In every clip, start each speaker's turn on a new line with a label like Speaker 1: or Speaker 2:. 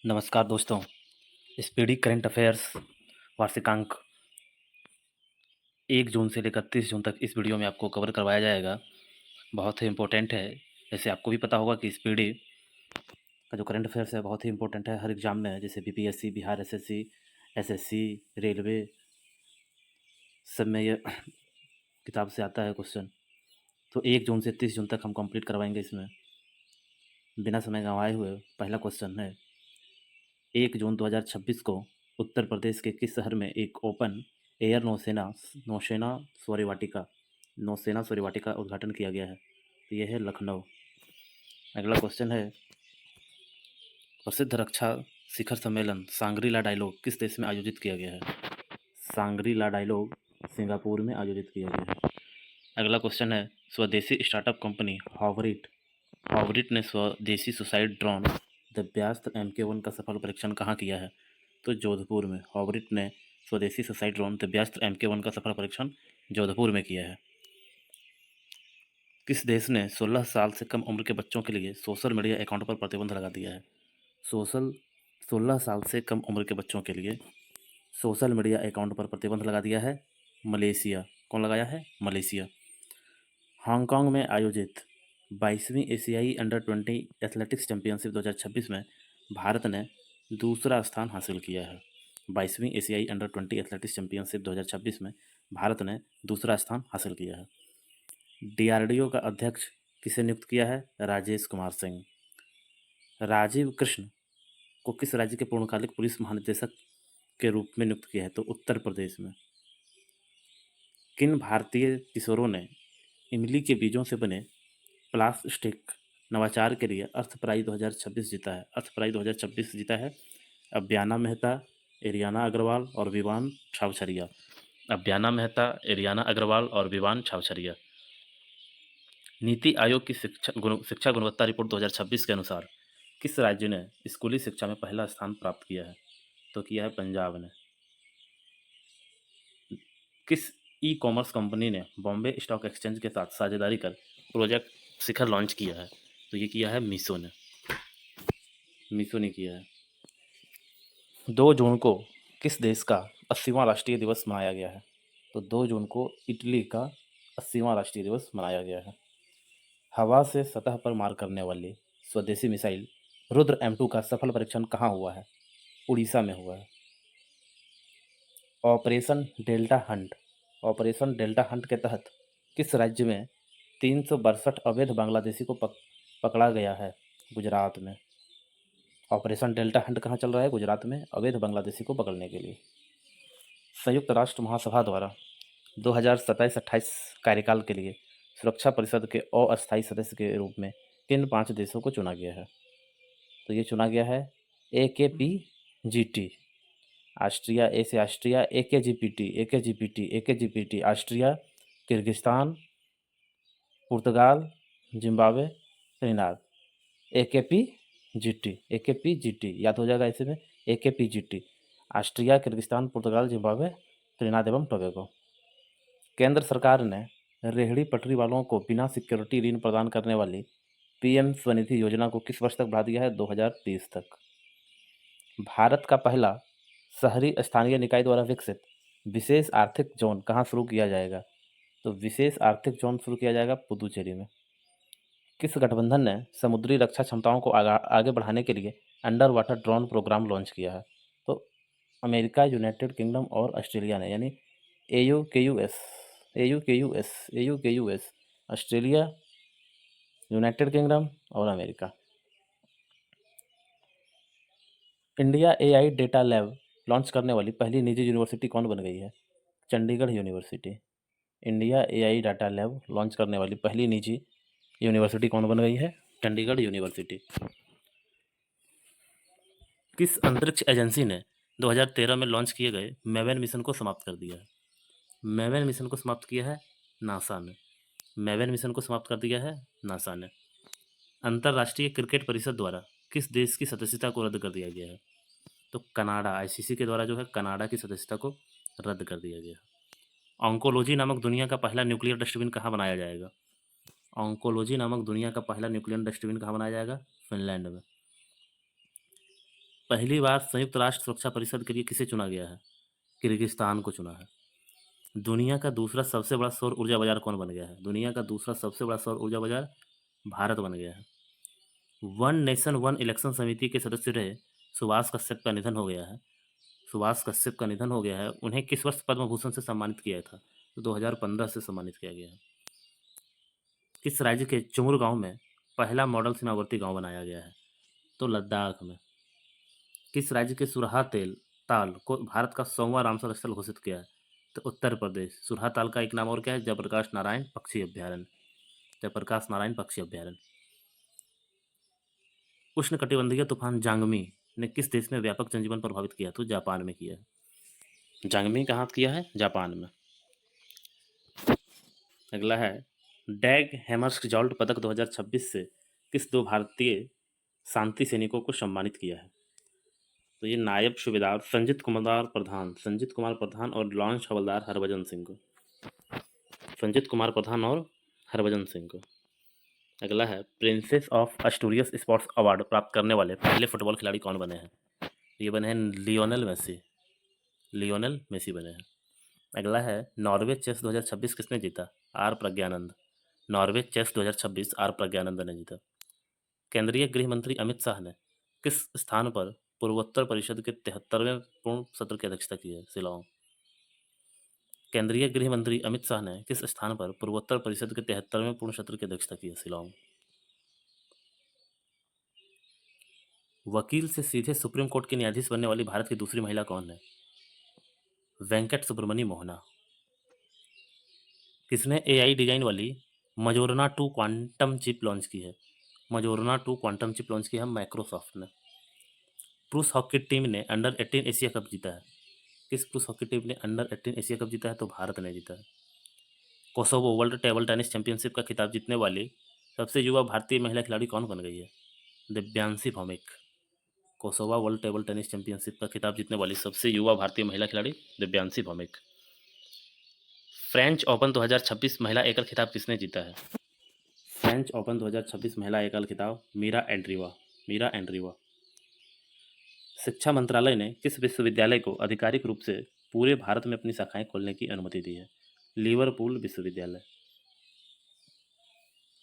Speaker 1: नमस्कार दोस्तों। Speedy current affairs वार्षिकांक 1 जून से लेकर 30 जून तक इस वीडियो में आपको कवर करवाया जाएगा। बहुत ही इम्पोर्टेंट है। जैसे आपको भी पता होगा कि स्पीडी का जो करंट अफेयर्स है बहुत ही इम्पोर्टेंट है हर एग्जाम में, जैसे BPSC, Bihar SSC, SSC, railway, सब में ये किताब से आता है क्वेश्चन। तो 1 जून से 30 जून तक हम कंप्लीट करवाएंगे इसमें बिना समय गंवाए हुए। पहला क्वेश्चन है, 1 जून 2026 को उत्तर प्रदेश के किस शहर में एक ओपन एयर नौसेना सॉरी वाटिका उद्घाटन किया गया है? तो यह है लखनऊ। अगला क्वेश्चन है, प्रसिद्ध रक्षा शिखर सम्मेलन सांग्री ला डायलॉग किस देश में आयोजित किया गया है? सांग्री ला डायलॉग सिंगापुर में आयोजित किया गया है। अगला क्वेश्चन है, स्वदेशी स्टार्टअप कंपनी हॉवरिट ने स्वदेशी सुसाइड ड्रोन दिव्यास्त्र MK1 का सफल परीक्षण कहाँ किया है? तो जोधपुर में। हॉवरिट ने स्वदेशी सुसाइड ड्रोन दिव्यास्त्र MK1 का सफल परीक्षण जोधपुर में किया है। किस देश ने 16 साल से कम उम्र के बच्चों के लिए सोशल मीडिया अकाउंट पर प्रतिबंध लगा दिया है? 16 साल से कम उम्र के बच्चों के लिए सोशल मीडिया अकाउंट पर प्रतिबंध लगा दिया है मलेशिया। कौन लगाया है? मलेशिया। हांगकांग में आयोजित 22वीं एशियाई अंडर-20 एथलेटिक्स चैंपियनशिप 2026 में भारत ने दूसरा स्थान हासिल किया है। 22वीं एशियाई अंडर-20 एथलेटिक्स चैंपियनशिप 2026 में भारत ने दूसरा स्थान हासिल किया है। DRDO का अध्यक्ष किसे नियुक्त किया है? राजेश कुमार सिंह। राजीव कृष्ण को किस राज्य के पूर्णकालिक पुलिस महानिदेशक के रूप में नियुक्त किया है? तो उत्तर प्रदेश में। किन भारतीय किशोरों ने इमली के बीजों से बने प्लास्टिक नवाचार के लिए अर्थ प्राइज 2026 जीता है? अर्थ प्राइज 2026 जीता है अब्याना मेहता, एरियाना अग्रवाल और विवान छावछरिया। अब्याना मेहता, एरियाना अग्रवाल और विवान छावछरिया। नीति आयोग की शिक्षा गुणवत्ता रिपोर्ट 2026 के अनुसार किस राज्य ने स्कूली शिक्षा में पहला स्थान प्राप्त किया है? तो किया है पंजाब ने। किस ई कॉमर्स कंपनी ने बॉम्बे स्टॉक एक्सचेंज के साथ साझेदारी कर प्रोजेक्ट शिखर लॉन्च किया है? तो ये किया है मीशो ने। मीशो ने किया है। 2 जून को किस देश का 80वां राष्ट्रीय दिवस मनाया गया है? तो 2 जून को इटली का 80वां राष्ट्रीय दिवस मनाया गया है। हवा से सतह पर मार करने वाली स्वदेशी मिसाइल रुद्र M2 का सफल परीक्षण कहाँ हुआ है? उड़ीसा में हुआ है। ऑपरेशन डेल्टा हंट के तहत किस राज्य में 362 अवैध बांग्लादेशी को पकड़ा गया है? गुजरात में। ऑपरेशन डेल्टा हंट कहाँ चल रहा है? गुजरात में, अवैध बांग्लादेशी को पकड़ने के लिए। संयुक्त राष्ट्र महासभा द्वारा 2027-28 कार्यकाल के लिए सुरक्षा परिषद के अस्थायी सदस्य के रूप में किन 5 देशों को चुना गया है? तो ये चुना गया है AKPGT, ऑस्ट्रिया, ए से ऑस्ट्रिया, AKGPT, ऑस्ट्रिया, किर्गिस्तान, पुर्तगाल, जिम्बाब्वे, त्रिनाद। AKPGT याद हो जाएगा ऐसे में, AKPGT, ऑस्ट्रिया, किर्गिस्तान, पुर्तगाल, जिम्बाब्वे, त्रिनाद एवं टोबैगो। केंद्र सरकार ने रेहड़ी पटरी वालों को बिना सिक्योरिटी ऋण प्रदान करने वाली PM स्वनिधि योजना को किस वर्ष तक बढ़ा दिया है? 2030 तक। भारत का पहला शहरी स्थानीय निकाय द्वारा विकसित विशेष आर्थिक जोन कहाँ शुरू किया जाएगा? तो विशेष आर्थिक जोन शुरू किया जाएगा पुदुचेरी में। किस गठबंधन ने समुद्री रक्षा क्षमताओं को आगे बढ़ाने के लिए under water drone program launch किया है? तो अमेरिका, यूनाइटेड किंगडम और ऑस्ट्रेलिया ने, यानी AUKUS, ऑस्ट्रेलिया, यूनाइटेड किंगडम और America. India AI data lab launch करने वाली पहली निजी यूनिवर्सिटी कौन बन गई है? Chandigarh university. India AI data lab launch करने वाली पहली निजी यूनिवर्सिटी कौन बन गई है? चंडीगढ़ यूनिवर्सिटी। किस अंतरिक्ष एजेंसी ने 2013 में लॉन्च किए गए मैवेन मिशन को समाप्त कर दिया है? मैवेन मिशन को समाप्त किया है नासा ने। मैवेन मिशन को समाप्त कर दिया है नासा ने। अंतर्राष्ट्रीय क्रिकेट परिषद द्वारा किस देश की सदस्यता को रद्द कर दिया गया है? तो कनाडा, ICC के द्वारा जो है कनाडा की सदस्यता को रद्द कर दिया गया है। ऑन्कोलॉजी नामक दुनिया का पहला न्यूक्लियर डस्टबिन कहाँ बनाया जाएगा? ऑन्कोलॉजी नामक दुनिया का पहला न्यूक्लियर डस्टबिन कहाँ बनाया जाएगा? फिनलैंड में। पहली बार संयुक्त राष्ट्र सुरक्षा परिषद के लिए किसे चुना गया है? किर्गिस्तान को चुना है। दुनिया का दूसरा सबसे बड़ा सौर ऊर्जा बाजार कौन बन गया है? दुनिया का दूसरा सबसे बड़ा सौर ऊर्जा बाजार भारत बन गया है। वन नेशन वन इलेक्शन समिति के सदस्य रहे सुभाष कश्यप का निधन हो गया है। सुभाष कश्यप का निधन हो गया है। उन्हें किस वर्ष पद्म भूषण से सम्मानित किया था? तो 2015 से सम्मानित किया गया है। किस राज्य के चुमुर गांव में पहला मॉडल सीमावर्ती गांव बनाया गया है? तो लद्दाख में। किस राज्य के सुरहा ताल को भारत का 100वां रामसर स्थल घोषित किया है? तो उत्तर प्रदेश। सुरहा ताल का एक नाम और क्या है? जयप्रकाश नारायण पक्षी अभ्यारण्य। जयप्रकाश नारायण पक्षी अभ्यारण्य। उष्णकटिबंधीय तूफान जांगमी ने किस देश में व्यापक जनजीवन प्रभावित किया? तो जापान में किया है। जांगमी कहाँ किया है? जापान में। अगला है डैग हैमर्सजॉल्ट पदक 2026 से किस दो भारतीय शांति सैनिकों को सम्मानित किया है? तो ये नायब सूबेदार संजीत कुमार प्रधान और लॉन्च हवलदार हरभजन सिंह को। संजीत कुमार प्रधान और हरभजन सिंह को। अगला है princess of Asturias sports award प्राप्त करने वाले पहले फुटबॉल खिलाड़ी कौन बने हैं? ये बने हैं लियोनेल मेसी बने हैं। अगला है नॉर्वे चेस 2026 किसने जीता? R Praggnanandhaa. Norway chess 2026 R Praggnanandhaa ने जीता। केंद्रीय गृह मंत्री अमित शाह ने किस स्थान पर पूर्वोत्तर परिषद के 73वें पूर्ण सत्र की अध्यक्षता की है? शिलांग। केंद्रीय गृह मंत्री अमित शाह ने किस स्थान पर पूर्वोत्तर परिषद के 73वें पूर्ण सत्र की अध्यक्षता की है? शिलांग। वकील से सीधे सुप्रीम कोर्ट की न्यायाधीश बनने वाली भारत की दूसरी महिला कौन है? वेंकट सुब्रमण्य मोहना। किसने एआई डिजाइन वाली मजोरना 2 क्वांटम चिप लॉन्च की है? मजोरना 2 क्वांटम चिप लॉन्च की है माइक्रोसॉफ्ट ने। पुरुष हॉकी टीम ने अंडर 18 एशिया कप जीता है। किस पुरुष हॉकी टीम ने अंडर 18 एशिया कप जीता है? तो भारत ने जीता है। Kosovo world table tennis championship का खिताब जीतने वाली सबसे युवा भारतीय महिला खिलाड़ी कौन बन गई है? Divyanshi Bhowmick. Kosovo world table tennis championship का खिताब जीतने वाली सबसे युवा भारतीय महिला खिलाड़ी दिव्यांशी भौमिक। फ्रेंच ओपन 2026 महिला एकल खिताब किसने जीता है? फ्रेंच ओपन 2026 महिला एकल खिताब मीरा एंड्रीवा। शिक्षा मंत्रालय ने किस विश्वविद्यालय को आधिकारिक रूप से पूरे भारत में अपनी शाखाएं खोलने की अनुमति दी है? लिवरपूल विश्वविद्यालय।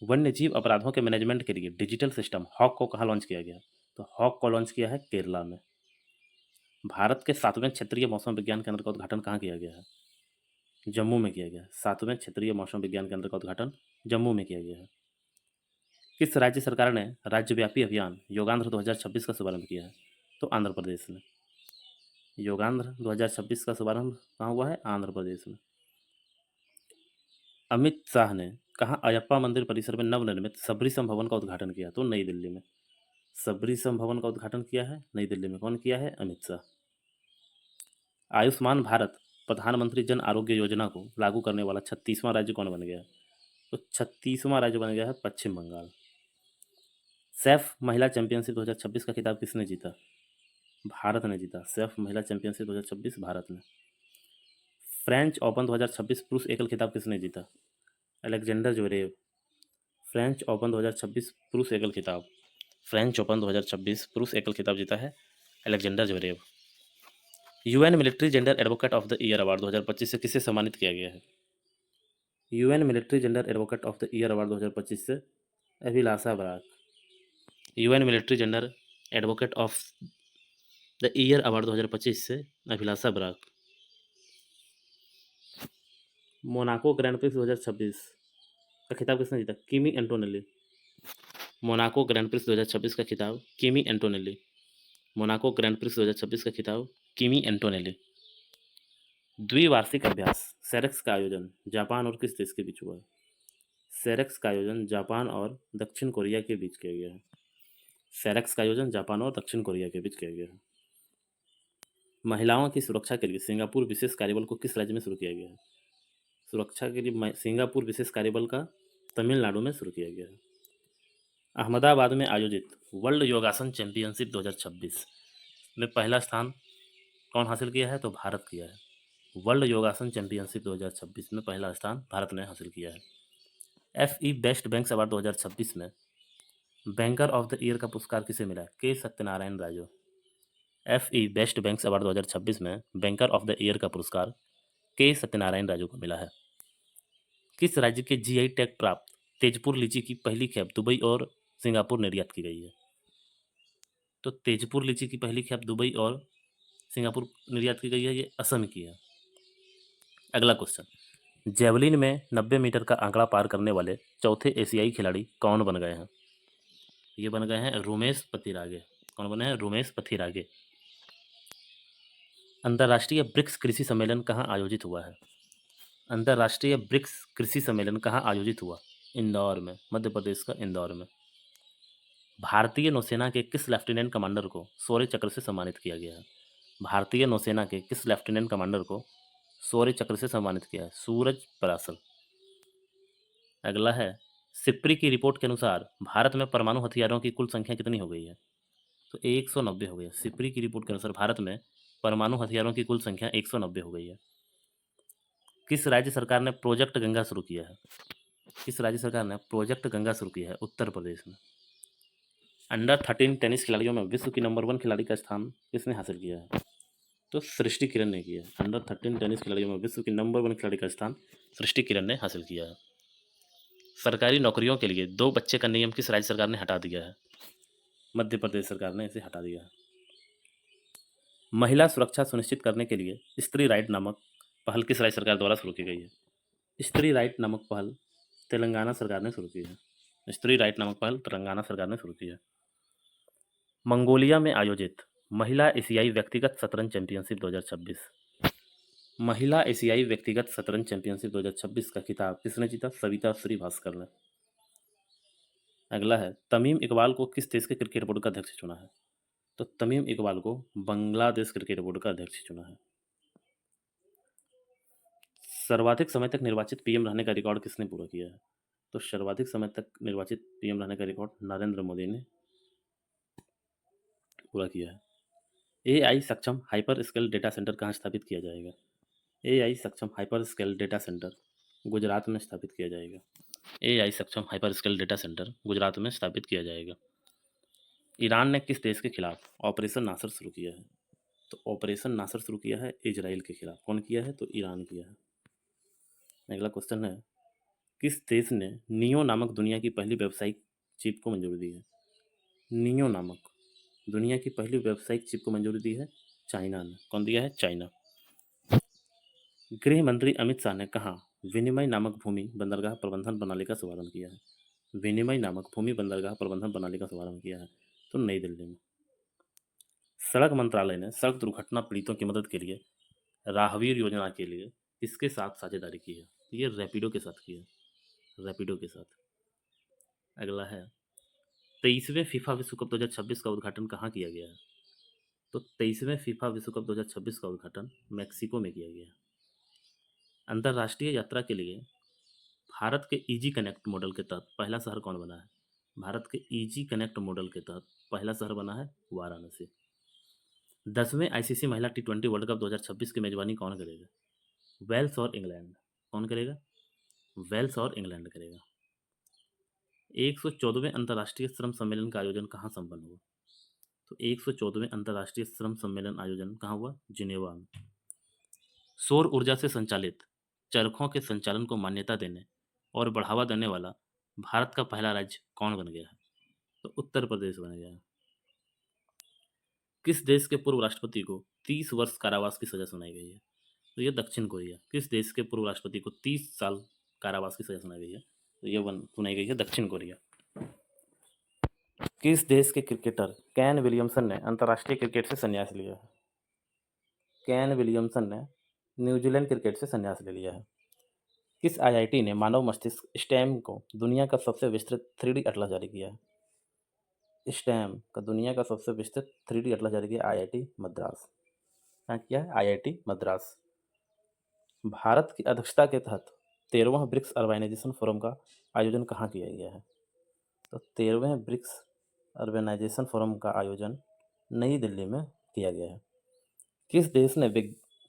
Speaker 1: वन्यजीव अपराधों के मैनेजमेंट के लिए डिजिटल सिस्टम हॉक को कहाँ लॉन्च किया गया? तो हॉक को लॉन्च किया है केरला में। भारत के 7वें क्षेत्रीय मौसम विज्ञान केंद्र का उद्घाटन कहाँ किया गया है? जम्मू में किया गया है। 7वें क्षेत्रीय मौसम विज्ञान केंद्र का उद्घाटन जम्मू में किया गया है। किस राज्य सरकार ने राज्यव्यापी अभियान योगांध्र 2026 का शुभारंभ किया है? तो आंध्र प्रदेश ने। योगांध्र 2026 का शुभारंभ कहाँ हुआ है? आंध्र प्रदेश में। अमित शाह ने कहाँ अयप्पा मंदिर परिसर में नवनिर्मित सबरीसम भवन का उद्घाटन किया? तो नई दिल्ली में। सबरीसम भवन का उद्घाटन किया है नई दिल्ली में। कौन किया है? अमित शाह। आयुष्मान भारत प्रधानमंत्री जन आरोग्य योजना को लागू करने वाला 36वां राज्य कौन बन गया है? तो 36वां राज्य बन गया है पश्चिम बंगाल। सैफ महिला चैंपियनशिप 2026 का खिताब किसने जीता? भारत ने जीता। सैफ महिला चैंपियनशिप 2026 भारत ने। फ्रेंच ओपन 2026 पुरुष एकल खिताब किसने जीता? Alexander Zverev. फ्रेंच ओपन 2026 पुरुष एकल खिताब। फ्रेंच ओपन 2026 पुरुष एकल खिताब जीता है Alexander Zverev. UN military gender advocate of the year award 2025 से किसे सम्मानित किया गया है? UN military gender advocate of the year award 2025 से Abhilasha Barak. UN military gender advocate of the year award 2025 से Abhilasha Barak. Monaco Grand Prix 2026 का खिताब किसने जीता? Kimi Antonelli. Monaco Grand Prix 2026 का खिताब Kimi Antonelli. Monaco Grand Prix 2026 का खिताब किमी एंटोनेली। द्विवार्षिक अभ्यास सेरेक्स का आयोजन जापान और किस देश के बीच हुआ है? सेरेक्स का आयोजन जापान और दक्षिण कोरिया के बीच किया गया है। सेरेक्स का आयोजन जापान और दक्षिण कोरिया के बीच किया गया है। महिलाओं की सुरक्षा के लिए सिंगापुर विशेष कार्यबल को किस राज्य में शुरू किया गया है? सुरक्षा के लिए सिंगापुर विशेष कार्यबल का तमिलनाडु में शुरू किया गया है। अहमदाबाद में आयोजित वर्ल्ड योगासन चैंपियनशिप 2026 में पहला स्थान कौन हासिल किया है? तो भारत किया है। वर्ल्ड योगासन चैंपियनशिप 2026 में पहला स्थान भारत ने हासिल किया है। एफई बेस्ट बैंक्स अवार्ड 2026 में बैंकर ऑफ द ईयर का पुरस्कार किसे मिला? के Satyanarayan Raju. FE best banks award 2026 में बैंकर ऑफ द ईयर का पुरस्कार के सत्यनारायण राजू को मिला है। किस राज्य के GI टैग प्राप्त तेजपुर लीची की पहली खेप दुबई और सिंगापुर निर्यात की गई है? तो तेजपुर लीची की पहली खेप दुबई और सिंगापुर निर्यात की गई है, ये असम की है। अगला क्वेश्चन, जेवलिन में 90 मीटर का आंकड़ा पार करने वाले चौथे एशियाई खिलाड़ी कौन बन गए हैं? ये बन गए हैं रोमेश पथिरागे। कौन बने हैं? रोमेश पथिरागे। अंतर्राष्ट्रीय ब्रिक्स कृषि सम्मेलन कहाँ आयोजित हुआ है? अंतर्राष्ट्रीय ब्रिक्स कृषि सम्मेलन कहाँ आयोजित हुआ? इंदौर में, मध्य प्रदेश का इंदौर में। भारतीय नौसेना के किस लेफ्टिनेंट कमांडर को शौर्य चक्र से सम्मानित किया गया है? भारतीय नौसेना के किस लेफ्टिनेंट कमांडर को शौर्य चक्र से सम्मानित किया है? सूरज पराशर। अगला है, सिप्री की रिपोर्ट के अनुसार भारत में परमाणु हथियारों की कुल संख्या कितनी हो गई है? तो 190 हो गई है। सिप्री की रिपोर्ट के अनुसार भारत में परमाणु हथियारों की कुल संख्या 190 हो गई है। किस राज्य सरकार ने प्रोजेक्ट गंगा शुरू किया है? किस राज्य सरकार ने प्रोजेक्ट गंगा शुरू किया है? उत्तर प्रदेश में। अंडर 13 टेनिस खिलाड़ियों में विश्व की नंबर 1 खिलाड़ी का स्थान किसने हासिल किया है? तो सृष्टि किरण ने किया है। अंडर 13 टेनिस खिलाड़ियों में विश्व की नंबर 1 खिलाड़ी का स्थान सृष्टि किरण ने हासिल किया है। सरकारी नौकरियों के लिए 2 बच्चे का नियम किस राज्य सरकार ने हटा दिया है? मध्य प्रदेश सरकार ने इसे हटा दिया है। महिला सुरक्षा सुनिश्चित करने के लिए स्त्री राइट नामक पहल किस राज्य सरकार द्वारा शुरू की गई है? स्त्री राइट नामक पहल तेलंगाना सरकार ने शुरू की है। स्त्री राइट नामक पहल तेलंगाना सरकार ने शुरू की है। मंगोलिया में आयोजित महिला एशियाई व्यक्तिगत शतरंज चैंपियनशिप 2026, महिला एशियाई व्यक्तिगत शतरंज चैंपियनशिप 2026 का खिताब किसने जीता? सविता श्रीवास्तव ने। अगला है, तमीम इकबाल को किस देश के क्रिकेट बोर्ड का अध्यक्ष चुना है? तो तमीम इकबाल को बांग्लादेश क्रिकेट बोर्ड का अध्यक्ष चुना है। सर्वाधिक समय तक निर्वाचित पीएम रहने का रिकॉर्ड किसने पूरा किया है? तो सर्वाधिक समय तक निर्वाचित पीएम रहने का रिकॉर्ड नरेंद्र मोदी ने पूरा किया है। AI सक्षम हाइपर स्केल डेटा सेंटर कहाँ स्थापित किया जाएगा? AI सक्षम hyper scale data centre Gujarat में स्थापित किया जाएगा। AI सक्षम hyper scale data centre Gujarat में स्थापित किया जाएगा। ईरान ने किस देश के खिलाफ ऑपरेशन नासर शुरू किया है? तो ऑपरेशन नासर शुरू किया है इजराइल के खिलाफ। कौन किया है? तो ईरान किया है। अगला क्वेश्चन है, किस देश ने नियो नामक दुनिया की पहली व्यावसायिक चिप को मंजूरी दी है? नियो नामक दुनिया की पहली व्यावसायिक चिप को मंजूरी दी है चाइना ने। कौन दिया है? चाइना। गृह मंत्री अमित शाह ने कहा विनिमय नामक भूमि बंदरगाह प्रबंधन प्रणाली का शुभारंभ किया है? विनिमय नामक भूमि बंदरगाह प्रबंधन प्रणाली का शुभारंभ किया है तो नई दिल्ली में। सड़क मंत्रालय ने सड़क दुर्घटना पीड़ितों की मदद के लिए राहवीर योजना के लिए किसके साथ साझेदारी की है? ये रैपिडो के साथ की है। रैपिडो के साथ। अगला है, 23वें फीफा विश्व कप 2026 का उद्घाटन कहाँ किया गया है? तो 23वें फीफा विश्व कप 2026 का उद्घाटन मैक्सिको में किया गया है। अंतर्राष्ट्रीय यात्रा के लिए भारत के इजी कनेक्ट मॉडल के तहत पहला शहर कौन बना है? भारत के इजी कनेक्ट मॉडल के तहत पहला शहर बना है वाराणसी। 10वें ICC महिला T20 वर्ल्ड कप 2026 की मेजबानी कौन करेगा? वेल्स और इंग्लैंड। कौन करेगा? वेल्स और इंग्लैंड करेगा। 114वें अंतर्राष्ट्रीय श्रम सम्मेलन का आयोजन कहाँ संपन्न हुआ? तो 114वें अंतर्राष्ट्रीय श्रम सम्मेलन आयोजन कहाँ हुआ? जिनेवा में। सौर ऊर्जा से संचालित चरखों के संचालन को मान्यता देने और बढ़ावा देने वाला भारत का पहला राज्य कौन बन गया है? तो उत्तर प्रदेश बन गया है। किस देश के पूर्व राष्ट्रपति को 30 वर्ष कारावास की सजा सुनाई गई है? तो ये दक्षिण कोरिया। किस देश के पूर्व राष्ट्रपति को 30 साल कारावास की सजा सुनाई गई है? तो ये सुनाई गई है दक्षिण कोरिया। किस देश के क्रिकेटर केन विलियमसन ने अंतर्राष्ट्रीय क्रिकेट से संन्यास लिया है? केन विलियमसन ने न्यूजीलैंड क्रिकेट से संन्यास ले लिया है। किस IIT ने मानव मस्तिष्क स्टेम को दुनिया का सबसे विस्तृत 3D एटलस जारी किया है? स्टेम का दुनिया का सबसे विस्तृत 3D एटलस जारी किया IIT मद्रास। क्या किया है? IIT मद्रास। भारत की अध्यक्षता के तहत 13वां ब्रिक्स अर्बनाइजेशन फोरम का आयोजन कहाँ किया गया है? तो 13वें ब्रिक्स अर्बनाइजेशन फोरम का आयोजन नई दिल्ली में किया गया है।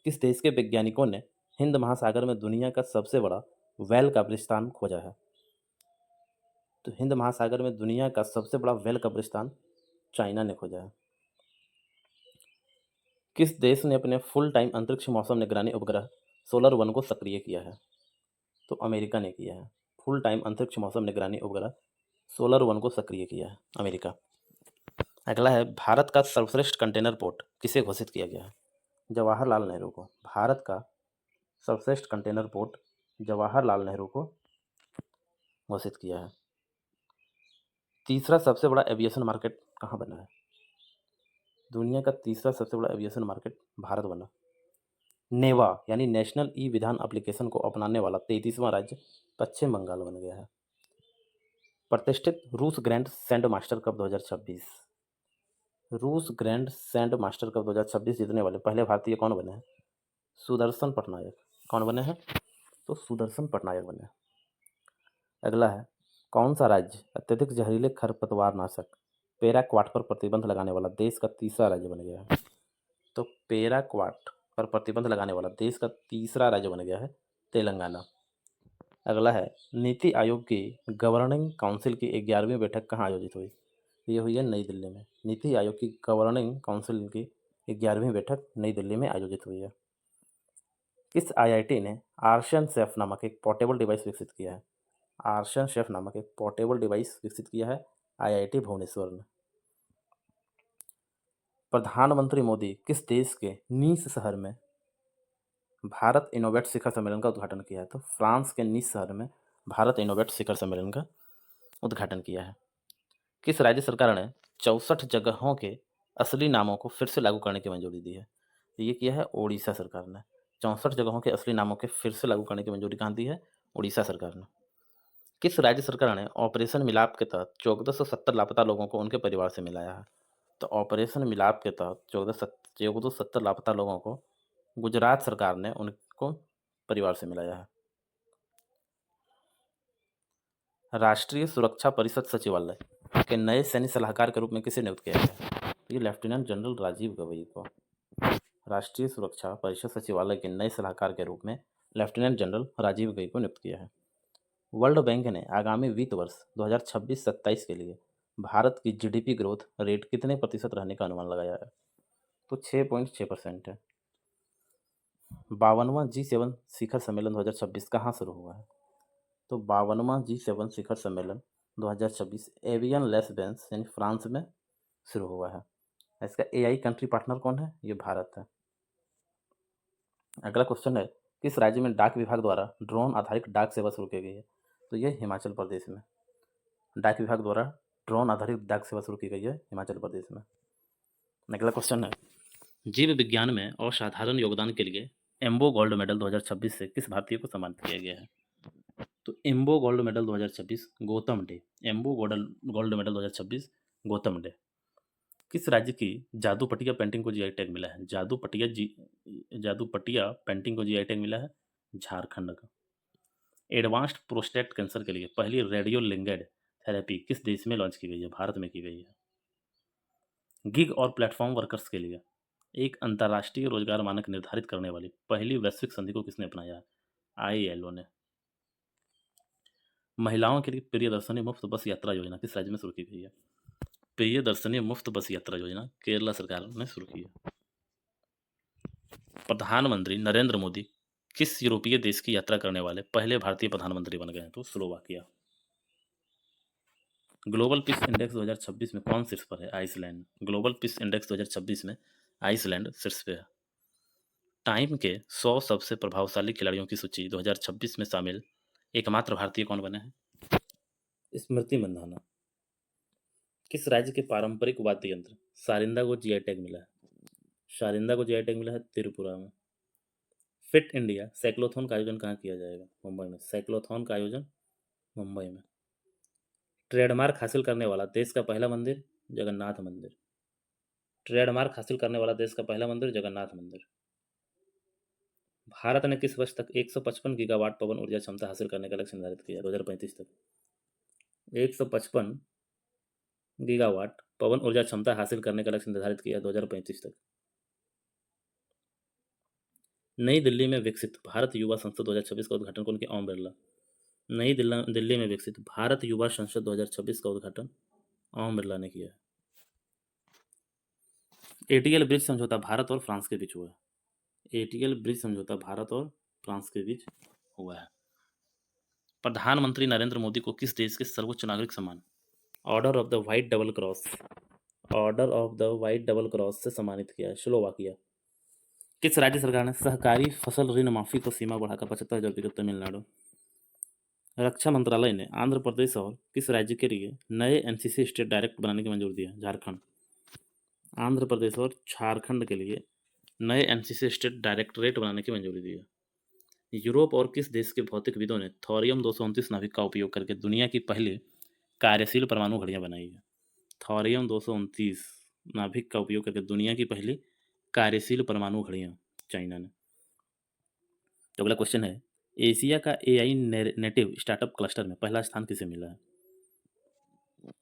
Speaker 1: किस देश के वैज्ञानिकों ने हिंद महासागर में दुनिया का सबसे बड़ा व्हेल कब्रिस्तान खोजा है? तो हिंद महासागर में दुनिया का सबसे बड़ा व्हेल कब्रिस्तान चाइना ने खोजा है। किस देश ने अपने फुल टाइम अंतरिक्ष मौसम निगरानी उपग्रह सोलर वन को सक्रिय किया है? तो अमेरिका ने किया है। फुल टाइम अंतरिक्ष मौसम निगरानी उपग्रह सोलर वन को सक्रिय किया है अमेरिका। अगला है, भारत का सर्वश्रेष्ठ कंटेनर पोर्ट किसे घोषित किया गया है? जवाहरलाल नेहरू को। भारत का सर्वश्रेष्ठ कंटेनर पोर्ट जवाहरलाल नेहरू को घोषित किया है। तीसरा सबसे बड़ा एविएशन मार्केट कहाँ बना है? दुनिया का तीसरा सबसे बड़ा एविएशन मार्केट भारत बना। नेवा यानी नेशनल ई विधान एप्लीकेशन को अपनाने वाला 33वां राज्य पश्चिम बंगाल बन गया है। प्रतिष्ठित रूस ग्रैंड सैंड मास्टर कप 2026। रूस ग्रैंड सैंड मास्टर कप 2026 जीतने वाले पहले भारतीय कौन बने हैं? सुदर्शन पटनायक। कौन बने हैं? तो सुदर्शन पटनायक बने हैं। अगला है, कौन सा राज्य अत्यधिक जहरीले खरपतवार नाशक पेराक्वाट पर प्रतिबंध लगाने वाला देश का तीसरा राज्य बन गया है? तो पेराक्वाट पर प्रतिबंध लगाने वाला देश का तीसरा राज्य बन गया है तेलंगाना। अगला है, नीति आयोग की गवर्निंग काउंसिल की 11वीं बैठक कहाँ आयोजित हुई? ये हुई है नई दिल्ली में। नीति आयोग की गवर्निंग काउंसिल की 11वीं बैठक नई दिल्ली में आयोजित हुई है। किस आईआईटी ने आर्शन सेफ नामक एक पोर्टेबल डिवाइस विकसित किया है? आर्शन शेफ नामक एक पोर्टेबल डिवाइस विकसित किया है आईआईटी भुवनेश्वर ने। प्रधानमंत्री मोदी किस देश के नीस शहर में भारत इनोवेट शिखर सम्मेलन का उद्घाटन किया है? तो फ्रांस के नीस शहर में भारत इनोवेट शिखर सम्मेलन का उद्घाटन किया है। किस राज्य सरकार ने 64 जगहों के असली नामों को फिर से लागू करने की मंजूरी दी है? ये किया है ओडिशा सरकार ने। 64 जगहों के असली नामों के फिर से लागू करने की मंजूरी कहाँ दी है? ओडिशा सरकार ने। किस राज्य सरकार ने ऑपरेशन मिलाप के तहत 1470 लापता लोगों को उनके परिवार से मिलाया है? तो ऑपरेशन मिलाप के तहत 1470 लापता लोगों को गुजरात सरकार ने उनको परिवार से मिलाया है। राष्ट्रीय सुरक्षा परिषद सचिवालय के नए सैन्य सलाहकार के रूप में किसे नियुक्त किया गया? ये लेफ्टिनेंट जनरल राजीव गवई को। राष्ट्रीय सुरक्षा परिषद सचिवालय के नए सलाहकार के रूप में लेफ्टिनेंट जनरल राजीव गवई को नियुक्त किया है। वर्ल्ड बैंक ने आगामी वित्त वर्ष 2026-27 के लिए भारत की जीडीपी ग्रोथ रेट कितने प्रतिशत रहने का अनुमान लगाया है? तो 6.6% है। 52वां G7 शिखर सम्मेलन 2026 कहाँ शुरू हुआ है? तो 52वां G7 शिखर सम्मेलन 2026 एवियन लेस बेंस यानी फ्रांस में शुरू हुआ है। इसका एआई कंट्री पार्टनर कौन है? ये भारत है। अगला क्वेश्चन है, किस राज्य में डाक विभाग द्वारा ड्रोन आधारित डाक सेवा शुरू की गई है? तो ये हिमाचल प्रदेश में डाक विभाग द्वारा ड्रोन आधारित डाक सेवा शुरू की गई है हिमाचल प्रदेश में। अगला क्वेश्चन है, जीव विज्ञान में असाधारण योगदान के लिए एम्बो गोल्ड मेडल 2026 से किस भारतीय को सम्मानित किया गया है? तो एम्बो गोल्ड मेडल 2026 गौतम डे। एम्बो गोल्ड मेडल 2026 गौतम डे। किस राज्य की जादू पटिया पेंटिंग को जीआई टैग मिला है? जादू पटिया पेंटिंग को जीआई टैग मिला है झारखंड का। एडवांस्ड प्रोस्टेट कैंसर के लिए पहली रेडियो लिंगेड थेरेपी किस देश में लॉन्च की गई है? भारत में की गई है। गिग और प्लेटफॉर्म वर्कर्स के लिए एक अंतर्राष्ट्रीय रोजगार मानक निर्धारित करने वाली पहली वैश्विक संधि को किसने अपनाया है? आईएलओ ने। महिलाओं के लिए प्रियदर्शनी मुफ्त बस यात्रा योजना किस राज्य में शुरू की गई है? प्रियदर्शनी मुफ्त बस यात्रा योजना केरला सरकार ने शुरू की है। प्रधानमंत्री नरेंद्र मोदी किस यूरोपीय देश की यात्रा करने वाले पहले भारतीय प्रधानमंत्री बन गए हैं? तो स्लोवाकिया। ग्लोबल पीस इंडेक्स 2026 में कौन शीर्ष पर है? आइसलैंड। ग्लोबल पीस इंडेक्स 2026 में आइसलैंड शीर्ष पे है। टाइम के 100 सबसे प्रभावशाली खिलाड़ियों की सूची 2026 में शामिल एकमात्र भारतीय कौन बने हैं? स्मृति मंधाना। किस राज्य के पारंपरिक वाद्य यंत्र सारिंदा को जीआई टैग मिला है? सारिंदा को जीआई टैग मिला है त्रिपुरा में। फिट इंडिया साइक्लोथॉन का आयोजन कहाँ किया जाएगा? मुंबई में। साइक्लोथॉन का आयोजन मुंबई में। ट्रेडमार्क हासिल करने वाला देश का पहला मंदिर जगन्नाथ मंदिर। ट्रेडमार्क हासिल करने वाला देश का पहला मंदिर जगन्नाथ मंदिर। भारत ने किस वर्ष तक 155 गीगावाट पवन ऊर्जा क्षमता हासिल करने का लक्ष्य निर्धारित किया? 2035 तक 155 गीगावाट पवन ऊर्जा क्षमता हासिल करने का लक्ष्य निर्धारित किया 2035 तक। नई दिल्ली में विकसित भारत युवा संसद 2026 का उद्घाटन कौन किया? ओम बिरला। नई दिल्ली में विकसित भारत युवा संसद 2026 का उद्घाटन ओम बिरला ने किया। एटीएल ब्रिज समझौता भारत और फ्रांस के बीच हुआ है। एटीएल ब्रिज समझौता भारत और फ्रांस के बीच हुआ है। प्रधानमंत्री नरेंद्र मोदी को किस देश के सर्वोच्च नागरिक सम्मान order of the white double cross से सम्मानित किया है? स्लोवाकिया। किस राज्य सरकार ने सहकारी फसल ऋण माफी को सीमा बढ़ाकर 75,000 रुपये तमिलनाडु। रक्षा मंत्रालय ने आंध्र प्रदेश और किस राज्य के लिए नए एनसीसी स्टेट डायरेक्ट बनाने की मंजूरी दी है? झारखंड। आंध्र प्रदेश और झारखंड के लिए नए एनसीसी स्टेट डायरेक्टरेट बनाने की मंजूरी दी है। यूरोप और किस देश के भौतिकविदों ने थोरियम 229 नाभिक का उपयोग करके दुनिया की पहली कार्यशील परमाणु घड़ियां बनाई है? थोरियम 229 नाभिक का उपयोग करके दुनिया की पहली कार्यशील परमाणु घड़ियां चाइना ने। तो अगला क्वेश्चन है, एशिया का एआई नेटिव स्टार्टअप क्लस्टर में पहला स्थान किसे मिला है?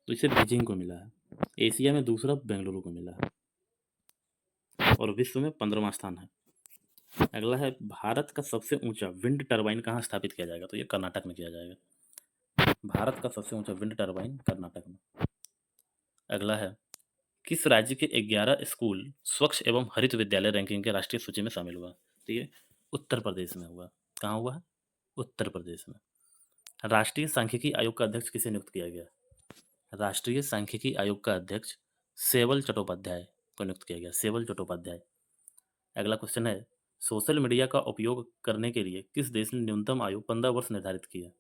Speaker 1: तो इसे बीजिंग को मिला है। एशिया में दूसरा बेंगलुरु को मिला है और विश्व में 15वां स्थान है। अगला है, भारत का सबसे ऊंचा विंड टरबाइन कहाँ स्थापित किया जाएगा? तो ये कर्नाटक में किया जाएगा। भारत का सबसे ऊंचा विंड टरबाइन कर्नाटक में। अगला है, किस राज्य के 11 स्कूल स्वच्छ एवं हरित विद्यालय रैंकिंग के राष्ट्रीय सूची में शामिल हुआ? तो ये उत्तर प्रदेश में हुआ। कहाँ हुआ है? उत्तर प्रदेश में। राष्ट्रीय सांख्यिकी आयोग का अध्यक्ष किसे नियुक्त किया गया? राष्ट्रीय सांख्यिकी आयोग का अध्यक्ष सेवल चट्टोपाध्याय को नियुक्त किया गया। सेवल चट्टोपाध्याय। अगला क्वेश्चन है, सोशल मीडिया का उपयोग करने के लिए किस देश ने न्यूनतम आयु 15 वर्ष निर्धारित की है?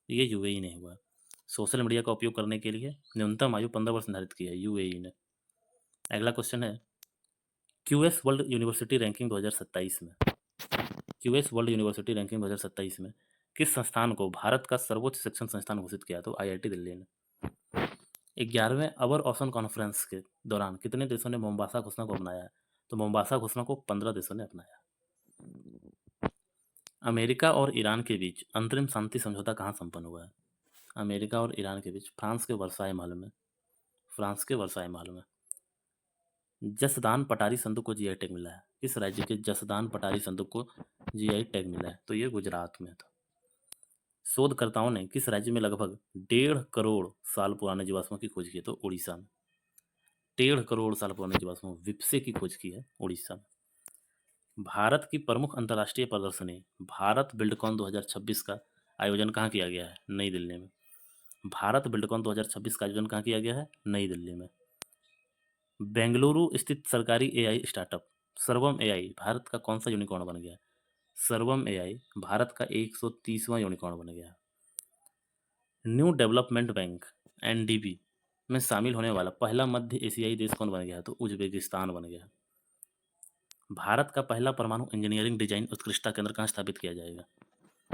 Speaker 1: ये यूएई ने हुआ। सोशल मीडिया का उपयोग करने के लिए न्यूनतम आयु 15 वर्ष निर्धारित की है यूएई ने। अगला क्वेश्चन है, क्यूएस वर्ल्ड यूनिवर्सिटी रैंकिंग 2027 में क्यूएस वर्ल्ड यूनिवर्सिटी रैंकिंग 2027 में किस संस्थान को भारत का सर्वोच्च शिक्षण संस्थान घोषित किया? तो आईआईटी दिल्ली ने। 11वें अवर ओशन कॉन्फ्रेंस के दौरान कितने देशों ने मोम्बासा घोषणा को अपनाया है? तो मोम्बासा घोषणा को 15 देशों ने अपनाया। अमेरिका और ईरान के बीच अंतरिम शांति समझौता कहाँ संपन्न हुआ है? अमेरिका और ईरान के बीच फ्रांस के वर्साई महल में। फ्रांस के वर्साई महल में। जसदान पटारी संदूक को जीआई टैग मिला है। किस राज्य के जसदान पटारी संदूक को जीआई टैग मिला है? तो ये गुजरात में था। शोधकर्ताओं ने किस राज्य में लगभग 1.5 करोड़ साल पुराने जीवाश्मों की खोज की है? तो उड़ीसा में। 1.5 करोड़ साल पुराने जीवाश्मों विप्से की खोज की है उड़ीसा में। भारत की प्रमुख अंतर्राष्ट्रीय प्रदर्शनी भारत बिल्डकॉन 2026 का आयोजन कहाँ किया गया है? नई दिल्ली में। भारत बिल्डकॉन 2026 का आयोजन कहाँ किया गया है? नई दिल्ली में। बेंगलुरु स्थित सरकारी एआई स्टार्टअप सर्वम एआई भारत का कौन सा यूनिकॉर्न बन गया? सर्वम एआई भारत का 130वां यूनिकॉर्न बन गया। न्यू डेवलपमेंट बैंक एनडीबी में शामिल होने वाला पहला मध्य एशियाई देश कौन बन गया? तो उज्बेकिस्तान बन गया। भारत का पहला परमाणु इंजीनियरिंग डिजाइन उत्कृष्टता केंद्र कहाँ स्थापित किया जाएगा?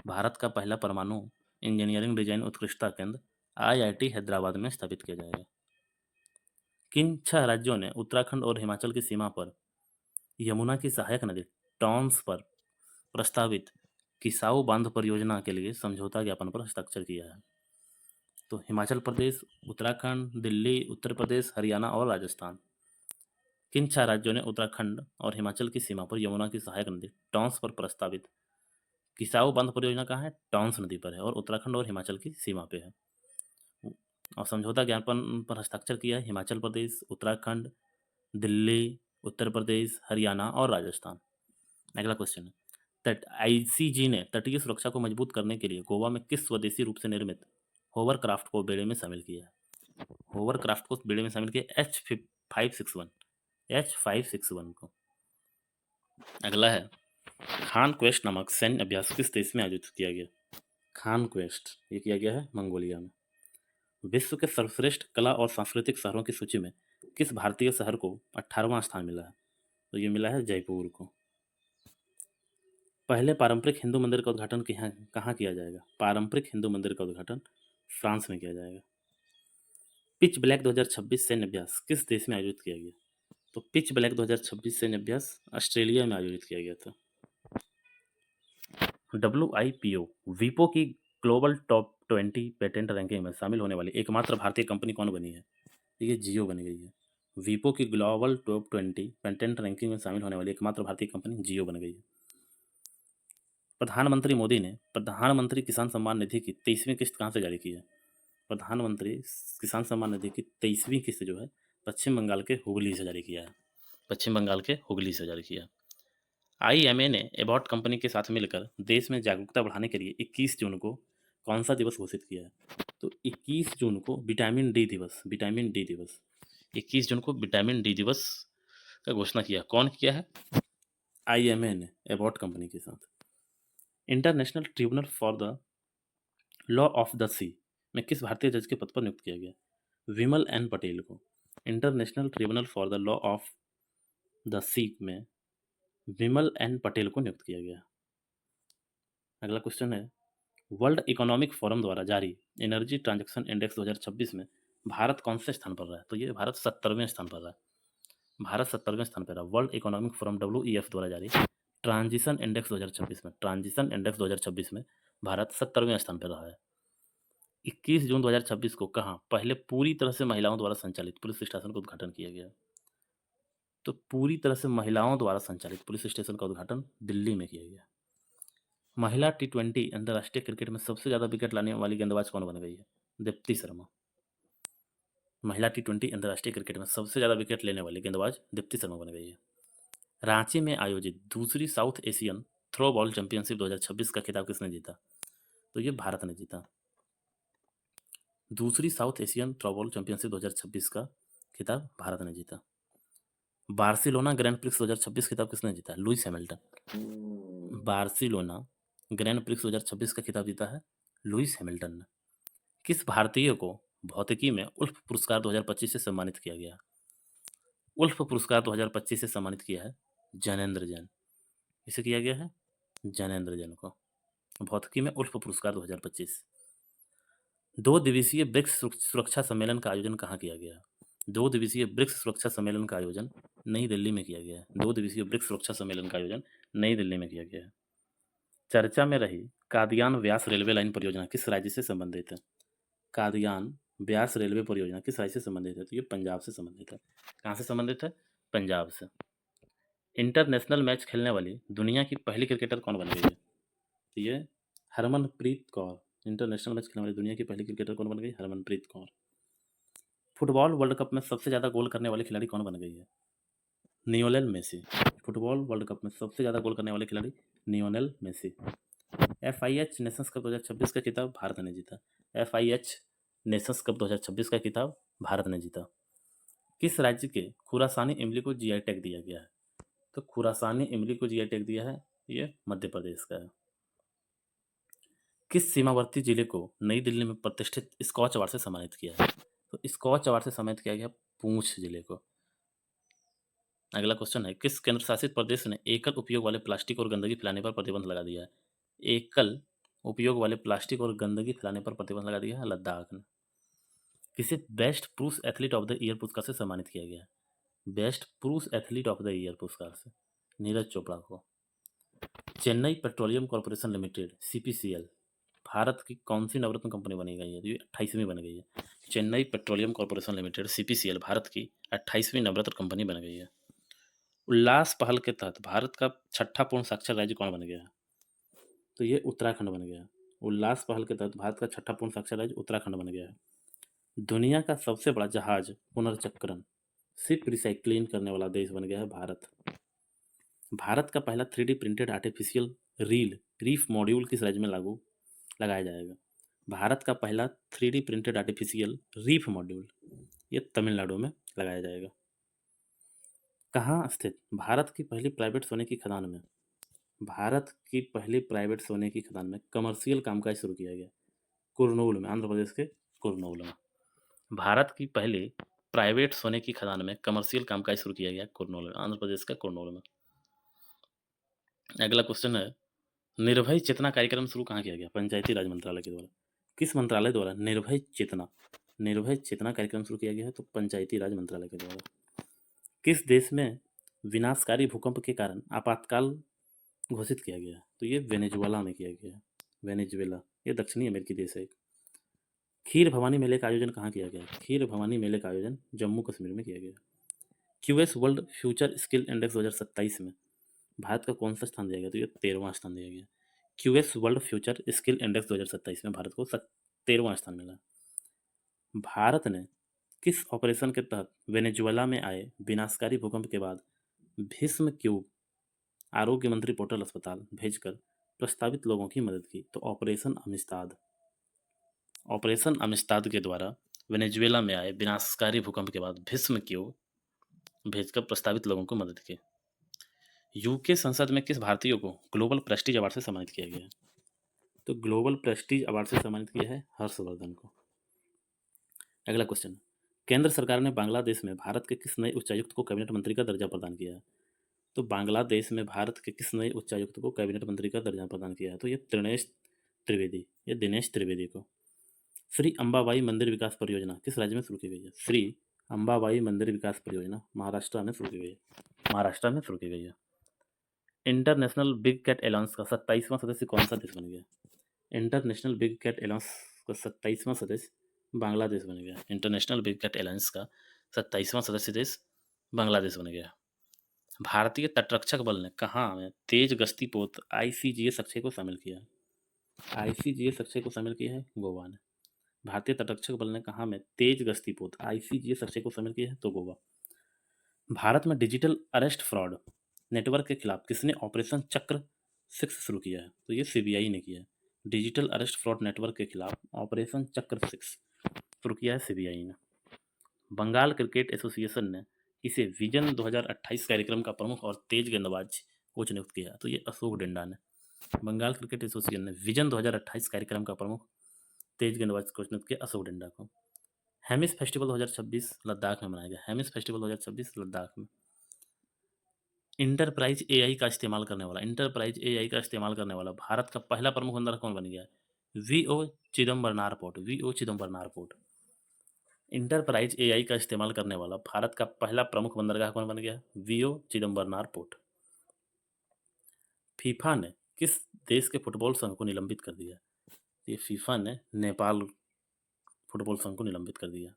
Speaker 1: भारत का पहला परमाणु इंजीनियरिंग डिजाइन उत्कृष्टता केंद्र आईआईटी हैदराबाद में स्थापित किया जाएगा। किन 6 राज्यों ने उत्तराखंड और हिमाचल की सीमा पर यमुना की सहायक नदी टॉन्स पर प्रस्तावित किसाऊ बांध परियोजना के लिए समझौता ज्ञापन पर हस्ताक्षर किया है? तो हिमाचल प्रदेश, उत्तराखंड, दिल्ली, उत्तर प्रदेश, हरियाणा और राजस्थान। किन 4 राज्यों ने उत्तराखंड और हिमाचल की सीमा पर यमुना की सहायक नदी टॉन्स पर प्रस्तावित किसाऊ बांध परियोजना कहाँ है? टॉन्स नदी पर है और उत्तराखंड और हिमाचल की सीमा पे है। और समझौता ज्ञापन पर हस्ताक्षर किया है हिमाचल प्रदेश, उत्तराखंड, दिल्ली, उत्तर प्रदेश, हरियाणा और राजस्थान। अगला क्वेश्चन है, आईसीजी ने तटीय सुरक्षा को मजबूत करने के लिए गोवा में किस स्वदेशी रूप से निर्मित होवरक्राफ्ट को बेड़े में शामिल किया है? होवरक्राफ्ट को बेड़े में शामिल किया H561 को। अगला है, खान क्वेस्ट नामक सैन्य अभ्यास किस देश में आयोजित किया गया? खान क्वेस्ट ये किया गया है मंगोलिया में। विश्व के सर्वश्रेष्ठ कला और सांस्कृतिक शहरों की सूची में किस भारतीय शहर को 18वां स्थान मिला है? तो ये मिला है जयपुर को। पहले पारंपरिक हिंदू मंदिर का उद्घाटन कहाँ किया जाएगा? पारंपरिक हिंदू मंदिर का उद्घाटन फ्रांस में किया जाएगा। पिच ब्लैक 2026 सैन्य अभ्यास किस देश में आयोजित किया गया? तो पिच ब्लैक 2026 सैन्य अभ्यास ऑस्ट्रेलिया में आयोजित किया गया था। WIPO वीपो की ग्लोबल टॉप 20 पेटेंट रैंकिंग में शामिल होने वाली एकमात्र भारतीय कंपनी कौन बनी है? ये जियो बनी गई है। वीपो की ग्लोबल टॉप 20 पेटेंट रैंकिंग में शामिल होने वाली एकमात्र भारतीय कंपनी जियो बन गई है। प्रधानमंत्री मोदी ने प्रधानमंत्री किसान सम्मान निधि की 23वीं किस्त कहाँ से जारी की है? प्रधानमंत्री किसान सम्मान निधि की 23वीं किस्त जो है पश्चिम बंगाल के हुगली से जारी किया है। पश्चिम बंगाल के हुगली से जारी किया। आईएमए ने एबॉट कंपनी के साथ मिलकर देश में जागरूकता बढ़ाने के लिए 21 जून को कौन सा दिवस घोषित किया है? तो 21 जून को विटामिन डी दिवस 21 जून को विटामिन डी दिवस का घोषणा किया। कौन किया है? आईएमए ने एबॉट कंपनी के साथ। International tribunal for the law of the sea में किस भारतीय जज के पद पर नियुक्त किया गया? विमल एन पटेल को international tribunal for the law of the sea Vimal N N Patel को नियुक्त किया गया। अगला क्वेश्चन है, वर्ल्ड इकोनॉमिक फोरम द्वारा जारी एनर्जी ट्रांजैक्शन इंडेक्स 2026 में भारत कौन से स्थान पर रहा है? तो ये भारत 70वें स्थान पर रहा है। भारत 70वें स्थान पर रहा। वर्ल्ड इकोनॉमिक फोरम WEF द्वारा जारी ट्रांजिशन इंडेक्स 2026 में भारत 70वें स्थान पर रहा है। 21 जून 2026 को कहाँ पहले पूरी तरह से महिलाओं द्वारा संचालित पुलिस स्टेशन का उद्घाटन किया गया? तो पूरी तरह से महिलाओं द्वारा संचालित पुलिस स्टेशन का उद्घाटन दिल्ली में किया गया। महिला T20 अंतर्राष्ट्रीय क्रिकेट में सबसे ज्यादा विकेट लाने वाली गेंदबाज कौन बन गई है? दीप्ति शर्मा। महिला T20 अंतर्राष्ट्रीय क्रिकेट में सबसे ज्यादा विकेट लेने वाली गेंदबाज दीप्ति शर्मा बन गई है। रांची में आयोजित दूसरी South Asian throw ball championship 2026 का खिताब किसने जीता? तो ये भारत ने जीता। दूसरी South Asian throw ball championship 2026 का खिताब भारत ने जीता। बार्सिलोना ग्रैंड प्रिक्स 2026 खिताब किसने जीता? Lewis Hamilton. Barcelona grand Prix 2026 का खिताब जीता है लुइस हैमिल्टन ने। किस भारतीय को भौतिकी में उल्फ पुरस्कार 2025 से सम्मानित किया गया? उल्फ पुरस्कार 2025 से सम्मानित किया है ज्ञानेंद्र जैन। इसे किया गया है ज्ञानेंद्र जैन को भौतिकी में उल्फ पुरस्कार 2025। 2 दिवसीय ब्रिक्स सुरक्षा सम्मेलन का आयोजन कहाँ किया गया? 2 दिवसीय ब्रिक्स सुरक्षा सम्मेलन का आयोजन नई दिल्ली में किया गया है। 2 दिवसीय ब्रिक्स सुरक्षा सम्मेलन का आयोजन नई दिल्ली में किया गया है। चर्चा में रही कादियान व्यास रेलवे लाइन परियोजना किस राज्य से संबंधित है? कादियान व्यास रेलवे परियोजना किस राज्य से संबंधित है? तो ये पंजाब से संबंधित है। कहाँ से संबंधित है? पंजाब से। इंटरनेशनल मैच खेलने वाली दुनिया की पहली क्रिकेटर कौन बन गई है? तो ये हरमनप्रीत कौर। इंटरनेशनल मैच खेलने वाली दुनिया की पहली क्रिकेटर कौन बन गई? Harmanpreet Kaur. Football world cup में सबसे ज़्यादा गोल करने वाली खिलाड़ी कौन बन गई है? Lionel Messi. Football world cup में सबसे ज़्यादा गोल करने वाले खिलाड़ी Lionel Messi. FIH nations cup 2026 का खिताब भारत ने जीता। FIH नेशंस कप 2026 का खिताब भारत ने जीता। किस राज्य के खुरासानी इमली को GI टैग दिया गया है? तो खुरासानी इमली को GI टैग दिया है ये मध्य प्रदेश का है। किस सीमावर्ती जिले को नई दिल्ली में प्रतिष्ठित स्कॉच अवार्ड से सम्मानित किया है? तो स्कॉच अवार्ड से सम्मानित किया गया पूंछ जिले को। अगला क्वेश्चन है, किस केंद्र शासित प्रदेश ने एकल उपयोग वाले प्लास्टिक और गंदगी फैलाने पर प्रतिबंध लगा दिया है? एकल उपयोग वाले प्लास्टिक और गंदगी फैलाने पर प्रतिबंध लगा दिया है लद्दाख ने। किसे बेस्ट पुरुष एथलीट ऑफ द ईयर पुरस्कार से सम्मानित किया गया है? बेस्ट पुरुष एथलीट ऑफ द ईयर पुरस्कार से नीरज चोपड़ा को। Chennai petroleum corporation limited CPCL Bharat की कौन सी नवरत्न कंपनी बनी गई है? तो ये 28वीं बन गई है। Chennai petroleum corporation limited CPCL Bharat की 28वीं नवरत्न कंपनी बन गई है। उल्लास पहल के तहत भारत का छठा पूर्ण साक्षर राज्य कौन बन गया? तो ये उत्तराखंड बन गया। उल्लास पहल के तहत भारत का छठा पूर्ण साक्षर राज्य उत्तराखंड बन गया है। दुनिया का सबसे बड़ा जहाज पुनर्चक्रण शिप रिसाइक्लिंग करने वाला देश बन गया है भारत। भारत का पहला 3D printed artificial reef module किस राज्य में लगाया जाएगा? भारत का पहला 3D printed artificial reef module ये तमिलनाडु में लगाया जाएगा। कहाँ स्थित भारत की पहली प्राइवेट सोने की खदान में? भारत की पहली प्राइवेट सोने की खदान में कमर्शियल कामकाज शुरू किया गया कुरनूल में, आंध्र प्रदेश के कुरनूल में। भारत की पहली प्राइवेट सोने की खदान में कमर्शियल कामकाज शुरू किया गया कुरनूल में, आंध्र प्रदेश का कुरनूल में। अगला क्वेश्चन है, निर्भय चेतना कार्यक्रम शुरू कहाँ किया गया? पंचायती राज मंत्रालय के द्वारा। किस मंत्रालय द्वारा निर्भय चेतना कार्यक्रम शुरू किया गया है? तो पंचायती राज मंत्रालय के द्वारा। किस देश में विनाशकारी भूकंप के कारण आपातकाल घोषित किया गया? तो ये वेनेजुएला में किया गया। वेनेजुएला ये दक्षिणी अमेरिकी देश है। खीर भवानी मेले का आयोजन कहाँ किया गया? खीर भवानी मेले का आयोजन जम्मू कश्मीर में किया गया। QS world future skill index 2027 में भारत का कौन सा स्थान दिया गया? तो ये 13वां स्थान दिया गया। QS world future skill index 2027 में भारत को 13वां स्थान मिला। भारत ने किस ऑपरेशन के तहत वेनेजुएला में आए विनाशकारी भूकंप के बाद भीष्म क्यूब आरोग्य मंत्री पोर्टल अस्पताल भेजकर प्रस्तावित लोगों की मदद की? तो ऑपरेशन अमिस्ताद। ऑपरेशन अमिस्ताद के द्वारा वेनेजुएला में आए विनाशकारी भूकंप के बाद भीष्म क्यूब भेजकर प्रस्तावित लोगों को मदद की। यूके संसद में किस भारतीय को ग्लोबल प्रेस्टीज अवार्ड से सम्मानित किया गया? तो ग्लोबल प्रेस्टीज अवार्ड से सम्मानित किया है हर्षवर्धन को। अगला क्वेश्चन, केंद्र सरकार ने बांग्लादेश में भारत के किस नए उच्चायुक्त को कैबिनेट मंत्री का दर्जा प्रदान किया है? तो बांग्लादेश में भारत के किस नए उच्चायुक्त को कैबिनेट मंत्री का दर्जा प्रदान किया है? तो ये दिनेश त्रिवेदी को। श्री अंबाबाई मंदिर विकास परियोजना किस राज्य में शुरू की गई है? श्री अंबाबाई मंदिर विकास परियोजना महाराष्ट्र में शुरू की गई है। इंटरनेशनल बिग कैट अलायंस का 27वां सदस्य कौन सा देश बन गया? इंटरनेशनल बिग कैट अलायंस का 27वां सदस्य बांग्लादेश बन गया। इंटरनेशनल बिग कैट अलायंस का 27वां सदस्य देश बांग्लादेश बन गया। भारतीय तटरक्षक बल ने कहाँ में तेज गश्ती पोत ICGS अक्षय को शामिल किया? ICGS अक्षय को शामिल किया है गोवा ने। भारतीय तटरक्षक बल ने कहाँ में तेज गश्ती पोत ICGS अक्षय को शामिल किया है? तो गोवा। भारत में डिजिटल अरेस्ट फ्रॉड नेटवर्क के खिलाफ किसने ऑपरेशन चक्र 6 शुरू किया है? तो ये CBI ने किया है। डिजिटल अरेस्ट फ्रॉड नेटवर्क के खिलाफ ऑपरेशन चक्र 6 शुरू किया है CBI ने। बंगाल क्रिकेट एसोसिएशन ने इसे विजन 2028 कार्यक्रम का प्रमुख और तेज गेंदबाज कोच नियुक्त किया। तो ये अशोक डिंडा ने। बंगाल क्रिकेट एसोसिएशन ने विजन 2028 कार्यक्रम का प्रमुख तेज गेंदबाज कोच नियुक्त किया अशोक डिंडा को। हेमिस फेस्टिवल 2026 लद्दाख में मनाया गया। हेमिस फेस्टिवल 2026 लद्दाख में। इंटरप्राइज AI का इस्तेमाल करने वाला भारत का पहला प्रमुख बंदरगाह कौन बन गया? VO Chidambaranar port. Enterprise AI का इस्तेमाल करने वाला भारत का पहला प्रमुख बंदरगाह कौन बन गया? VO Chidambaranar port. फीफा ने किस देश के फुटबॉल संघ को निलंबित कर दिया? ये फीफा ने नेपाल फुटबॉल संघ को निलंबित कर दिया।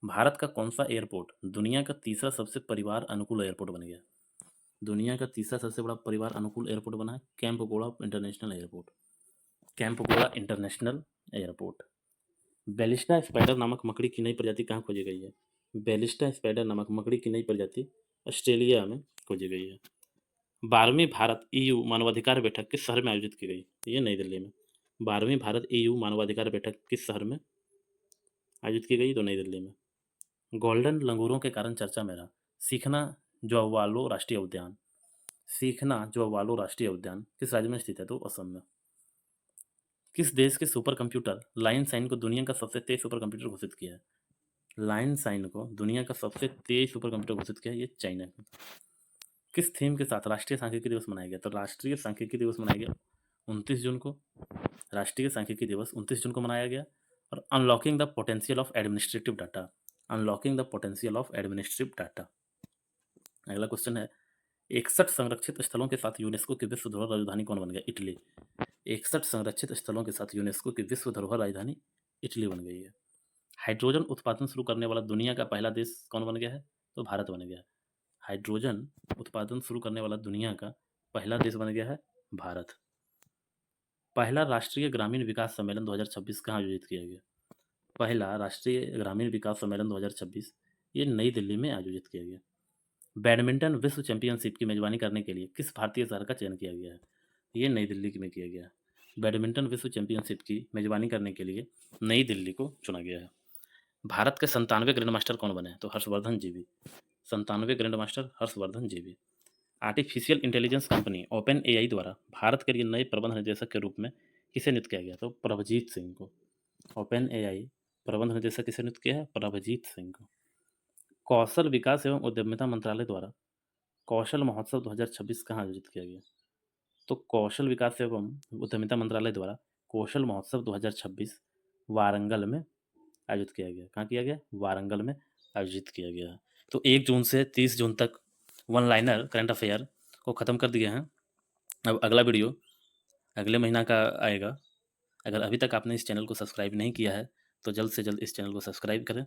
Speaker 1: भारत का कौन सा एयरपोर्ट दुनिया का तीसरा सबसे परिवार अनुकूल एयरपोर्ट बन गया? दुनिया का तीसरा सबसे बड़ा परिवार अनुकूल एयरपोर्ट बना है कैंपगोड़ा इंटरनेशनल एयरपोर्ट। बेलिस्टा स्पाइडर नामक मकड़ी की नई प्रजाति कहाँ खोजी गई है? बेलिस्टा स्पाइडर नामक मकड़ी की नई प्रजाति ऑस्ट्रेलिया में खोजी गई है। 12वीं भारत EU मानवाधिकार बैठक किस शहर में आयोजित की गई? ये नई दिल्ली में। 12वीं भारत EU मानवाधिकार बैठक किस शहर में आयोजित की गई? तो नई दिल्ली में। गोल्डन लंगूरों के कारण चर्चा में रहा सीखना ज्वावालो राष्ट्रीय उद्यान किस राज्य में स्थित है? तो असम में। किस देश के सुपर कंप्यूटर लाइन साइन को दुनिया का सबसे तेज सुपर कंप्यूटर घोषित किया है? लाइन साइन को दुनिया का सबसे तेज सुपर कंप्यूटर घोषित किया है ये चाइना का। किस थीम के साथ राष्ट्रीय सांख्यिकी दिवस मनाया गया? तो राष्ट्रीय सांख्यिकी दिवस मनाया गया 29 जून को। राष्ट्रीय सांख्यिकी दिवस 29 जून को मनाया गया। और unlocking the potential of administrative data. अगला क्वेश्चन है 61 संरक्षित स्थलों के साथ यूनेस्को की विश्व धरोहर राजधानी कौन बन गया? इटली। 61 संरक्षित स्थलों के साथ यूनेस्को की विश्व धरोहर राजधानी इटली बन गई है। हाइड्रोजन उत्पादन शुरू करने वाला दुनिया का पहला देश कौन बन गया है? तो भारत बन गया। हाइड्रोजन उत्पादन शुरू करने वाला दुनिया का पहला देश बन गया है भारत। पहला राष्ट्रीय ग्रामीण विकास सम्मेलन 2026 कहाँ आयोजित किया गया? पहला राष्ट्रीय ग्रामीण विकास सम्मेलन 2026 ये नई दिल्ली में आयोजित किया गया। बैडमिंटन विश्व चैंपियनशिप की मेजबानी करने के लिए किस भारतीय शहर का चयन किया गया है? ये नई दिल्ली में किया गया। बैडमिंटन विश्व चैंपियनशिप की मेजबानी करने के लिए नई दिल्ली को चुना गया है। भारत के 97 ग्रैंड मास्टर कौन बने? तो Harshvardhan GB. 97 grand master Harshvardhan GB. Artificial intelligence company OpenAI द्वारा भारत के लिए नए प्रबंध निदेशक के रूप में किसे नियुक्त किया गया? तो प्रभजीत सिंह को। OpenAI प्रबंध निदेशक किसे नियुक्त किया है? प्रभजीत सिंह को। कौशल विकास एवं उद्यमिता मंत्रालय द्वारा कौशल महोत्सव 2026 कहाँ आयोजित किया गया? तो कौशल विकास एवं उद्यमिता मंत्रालय द्वारा कौशल महोत्सव 2026 वारंगल में आयोजित किया गया। कहाँ किया गया? वारंगल में आयोजित किया गया। तो 1 जून से 30 जून तक वन लाइनर करंट अफेयर को ख़त्म कर दिए हैं। अब अगला वीडियो अगले महीना का आएगा। अगर अभी तक आपने इस चैनल को सब्सक्राइब नहीं किया है तो जल्द से जल्द इस चैनल को सब्सक्राइब करें।